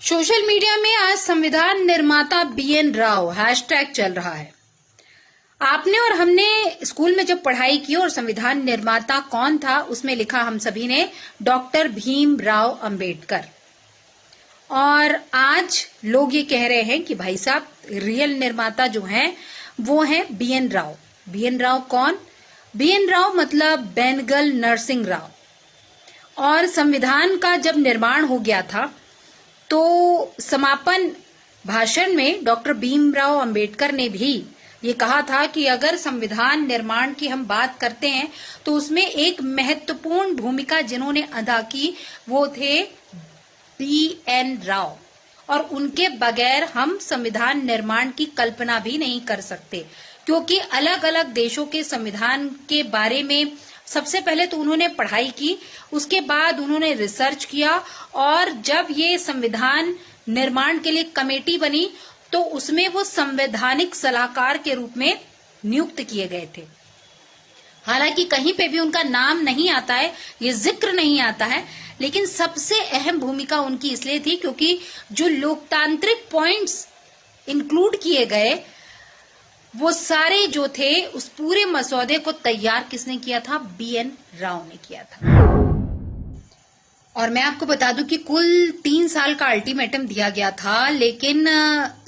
Social media में आज संविधान निर्माता बीएन राव हैशटैग चल रहा है। आपने और हमने स्कूल में जब पढ़ाई की और संविधान निर्माता कौन था उसमें लिखा हम सभी ने डॉक्टर भीमराव अंबेडकर। और आज लोग ये कह रहे हैं कि भाई साहब रियल निर्माता जो हैं वो हैं बीएन राव। बीएन राव कौन? बीएन राव मतलब बेनेगल नरसिंह राव। और संविधान का जब निर्माण हो गया था तो समापन भाषण में डॉक्टर भीमराव अंबेडकर ने भी ये कहा था कि अगर संविधान निर्माण की हम बात करते हैं तो उसमें एक महत्वपूर्ण भूमिका जिन्होंने अदा की वो थे बीएन राव, और उनके बगैर हम संविधान निर्माण की कल्पना भी नहीं कर सकते, क्योंकि अलग अलग देशों के संविधान के बारे में सबसे पहले तो उन्होंने पढ़ाई की, उसके बाद उन्होंने रिसर्च किया, और जब ये संविधान निर्माण के लिए कमेटी बनी तो उसमें वो संवैधानिक सलाहकार के रूप में नियुक्त किए गए थे। हालांकि कहीं पे भी उनका नाम नहीं आता है, ये जिक्र नहीं आता है, लेकिन सबसे अहम भूमिका उनकी इसलिए थी क्योंकि जो लोकतांत्रिक पॉइंट्स इंक्लूड किए गए वो सारे जो थे उस पूरे मसौदे को तैयार किसने किया था? बीएन राव ने किया था। और मैं आपको बता दूं कि कुल 3 साल का अल्टीमेटम दिया गया था, लेकिन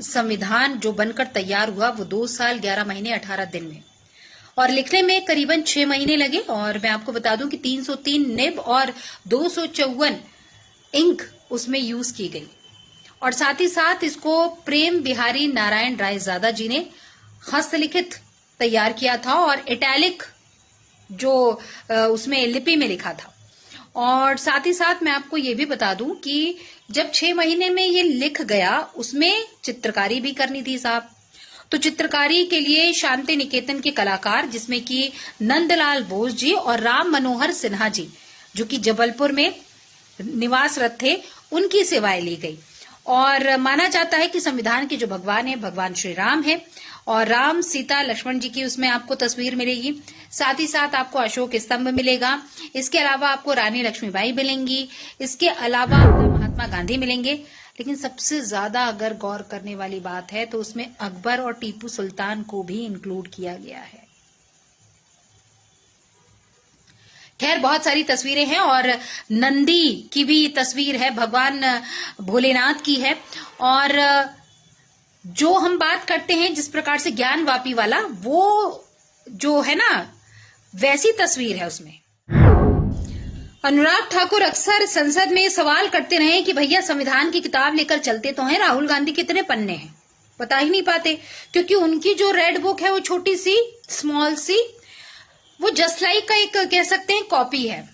संविधान जो बनकर तैयार हुआ वो 2 साल 11 महीने 18 दिन में, और लिखने में करीबन 6 महीने लगे। और मैं आपको बता दूं कि 303 निब और 254 इंक उसमें यूज की गई। और साथ ही साथ इसको प्रेम बिहारी नारायण रायजादा जी ने हस्तलिखित तैयार किया था और इटैलिक जो उसमें लिपि में लिखा था। और साथ ही साथ मैं आपको ये भी बता दूं कि जब 6 महीने में ये लिख गया उसमें चित्रकारी भी करनी थी साहब। तो चित्रकारी के लिए शांति निकेतन के कलाकार जिसमें कि नंदलाल बोस जी और राम मनोहर सिन्हा जी जो कि जबलपुर में निवासरत थे उनकी सेवाएं ली गई। और माना जाता है कि संविधान के जो भगवान है भगवान श्री राम है, और राम सीता लक्ष्मण जी की उसमें आपको तस्वीर मिलेगी। साथ ही साथ आपको अशोक स्तंभ मिलेगा। इसके अलावा आपको रानी लक्ष्मीबाई मिलेंगी। इसके अलावा महात्मा गांधी मिलेंगे। लेकिन सबसे ज्यादा अगर गौर करने वाली बात है तो उसमें अकबर और टीपू सुल्तान को भी इंक्लूड किया गया है। खैर बहुत सारी तस्वीरें हैं, और नंदी की भी तस्वीर है, भगवान भोलेनाथ की है। और जो हम बात करते हैं जिस प्रकार से ज्ञानवापी वाला वो जो है ना वैसी तस्वीर है उसमें। अनुराग ठाकुर अक्सर संसद में सवाल करते रहे कि भैया संविधान की किताब लेकर चलते तो हैं, राहुल गांधी कितने पन्ने हैं बता ही नहीं पाते, क्योंकि उनकी जो रेड बुक है वो छोटी सी स्मॉल सी, वो जस्ट लाइक का एक कह सकते हैं कॉपी है।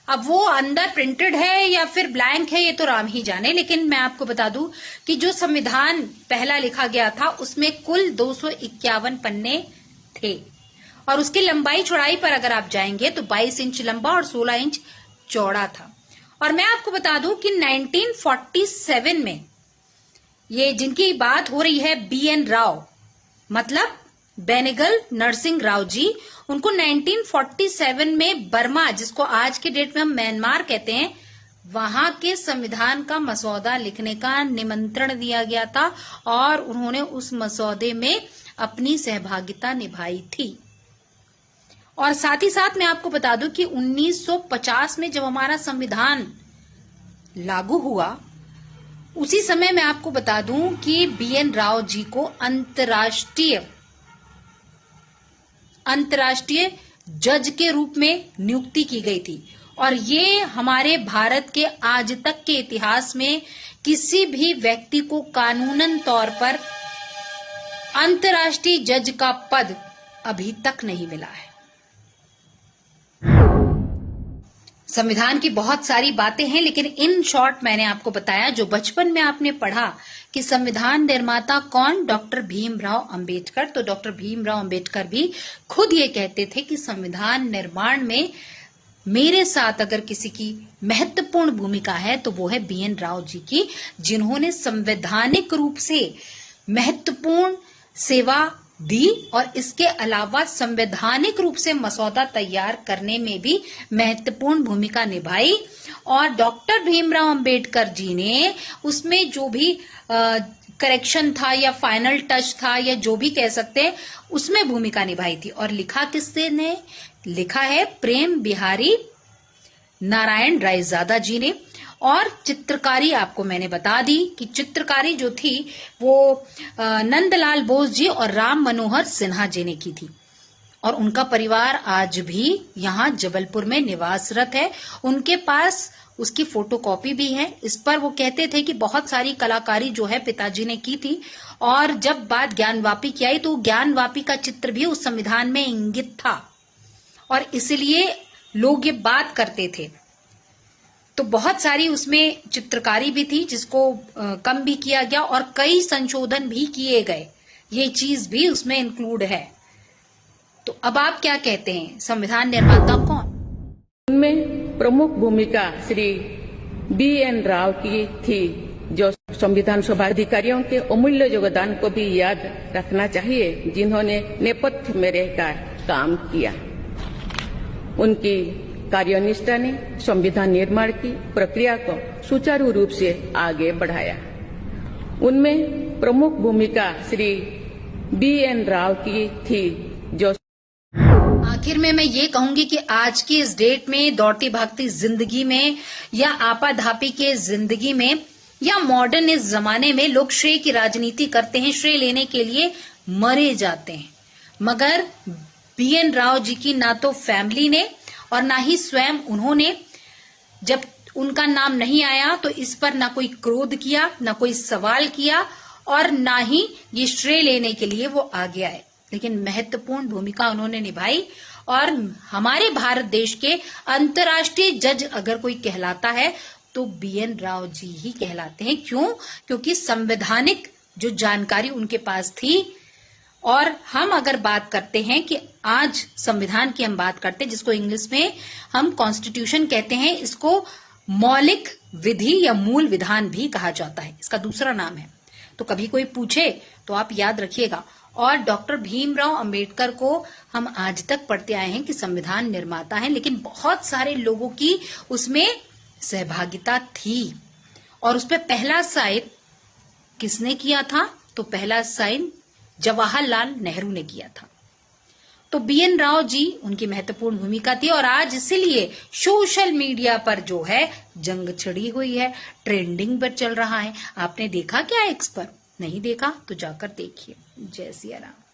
अब वो अंदर प्रिंटेड है या फिर ब्लैंक है ये तो राम ही जाने, लेकिन मैं आपको बता दूं कि जो संविधान पहला लिखा गया था उसमें कुल 251 पन्ने थे, और उसकी लंबाई चौड़ाई पर अगर आप जाएंगे तो 22 इंच लंबा और 16 इंच चौड़ा था। और मैं आपको बता दूं कि 1947 में ये जिनकी बात हो रही है बीएन राव मतलब बेनेगल नरसिंह राव जी, उनको 1947 में बर्मा जिसको आज के डेट में हम म्यांमार कहते हैं वहां के संविधान का मसौदा लिखने का निमंत्रण दिया गया था, और उन्होंने उस मसौदे में अपनी सहभागिता निभाई थी। और साथ ही साथ मैं आपको बता दूं कि 1950 में जब हमारा संविधान लागू हुआ उसी समय मैं आपको बता दूं कि बीएन राव जी को अंतर्राष्ट्रीय जज के रूप में नियुक्ति की गई थी। और ये हमारे भारत के आज तक के इतिहास में किसी भी व्यक्ति को कानूनन तौर पर अंतर्राष्ट्रीय जज का पद अभी तक नहीं मिला है। संविधान की बहुत सारी बातें हैं, लेकिन इन शॉर्ट मैंने आपको बताया जो बचपन में आपने पढ़ा कि संविधान निर्माता कौन? डॉक्टर भीमराव अंबेडकर। तो डॉक्टर भीमराव अंबेडकर भी खुद ये कहते थे कि संविधान निर्माण में मेरे साथ अगर किसी की महत्वपूर्ण भूमिका है तो वो है बीएन राव जी की, जिन्होंने संवैधानिक रूप से महत्वपूर्ण सेवा दी और इसके अलावा संवैधानिक रूप से मसौदा तैयार करने में भी महत्वपूर्ण भूमिका निभाई। और डॉक्टर भीमराव अंबेडकर जी ने उसमें जो भी करेक्शन था या फाइनल टच था या जो भी कह सकते हैं उसमें भूमिका निभाई थी। और लिखा किससे ने? लिखा है प्रेम बिहारी नारायण रायजादा जी ने। और चित्रकारी आपको मैंने बता दी कि चित्रकारी जो थी वो नंदलाल बोस जी और राम मनोहर सिन्हा जी ने की थी। और उनका परिवार आज भी यहाँ जबलपुर में निवासरत है। उनके पास उसकी फोटोकॉपी भी है। इस पर वो कहते थे कि बहुत सारी कलाकारी जो है पिताजी ने की थी। और जब बात ज्ञानवापी की आई तो ज्ञानवापी का चित्र भी उस संविधान में इंगित था और इसलिए लोग ये बात करते थे। तो बहुत सारी उसमें चित्रकारी भी थी जिसको कम भी किया गया और कई संशोधन भी किए गए। ये चीज भी उसमें इंक्लूड है। तो अब आप क्या कहते हैं, संविधान निर्माता कौन? उनमें प्रमुख भूमिका श्री B.N. राव की थी, जो संविधान सभा अधिकारियों के अमूल्य योगदान को भी याद रखना चाहिए, जिन्होंने नेपथ्य में रहकर काम किया। उनकी कार्यनिष्ठा ने संविधान निर्माण की प्रक्रिया को सुचारू रूप से आगे बढ़ाया। उनमें प्रमुख भूमिका श्री B.N. राव की थी, जो आखिर में मैं ये कहूंगी कि आज की इस डेट में दौड़ती भागती जिंदगी में या आपाधापी के जिंदगी में या मॉडर्न इस जमाने में लोग श्रेय की राजनीति करते हैं, श्रेय लेने के लिए मरे जाते हैं। मगर B.N. राव जी की ना तो फैमिली ने और ना ही स्वयं उन्होंने, जब उनका नाम नहीं आया तो इस पर ना कोई क्रोध किया, ना कोई सवाल किया और ना ही ये श्रेय लेने के लिए वो आगे आए। लेकिन महत्वपूर्ण भूमिका उन्होंने निभाई। और हमारे भारत देश के अंतर्राष्ट्रीय जज अगर कोई कहलाता है तो B.N. राव जी ही कहलाते हैं। क्यों? क्योंकि संवैधानिक जो जानकारी उनके पास थी। और हम अगर बात करते हैं कि आज संविधान की हम बात करते हैं, जिसको इंग्लिश में हम कॉन्स्टिट्यूशन कहते हैं, इसको मौलिक विधि या मूल विधान भी कहा जाता है, इसका दूसरा नाम है। तो कभी कोई पूछे तो आप याद रखिएगा। और डॉक्टर भीमराव अंबेडकर को हम आज तक पढ़ते आए हैं कि संविधान निर्माता हैं, लेकिन बहुत सारे लोगों की उसमें सहभागिता थी। और उस पर पहला साइन किसने किया था? तो पहला साइन जवाहरलाल नेहरू ने किया था। तो B.N. राव जी, उनकी महत्वपूर्ण भूमिका थी। और आज इसीलिए सोशल मीडिया पर जो है जंग छिड़ी हुई है, ट्रेंडिंग पर चल रहा है। आपने देखा क्या एक्स पर? नहीं देखा तो जाकर देखिए। जय सिया राम।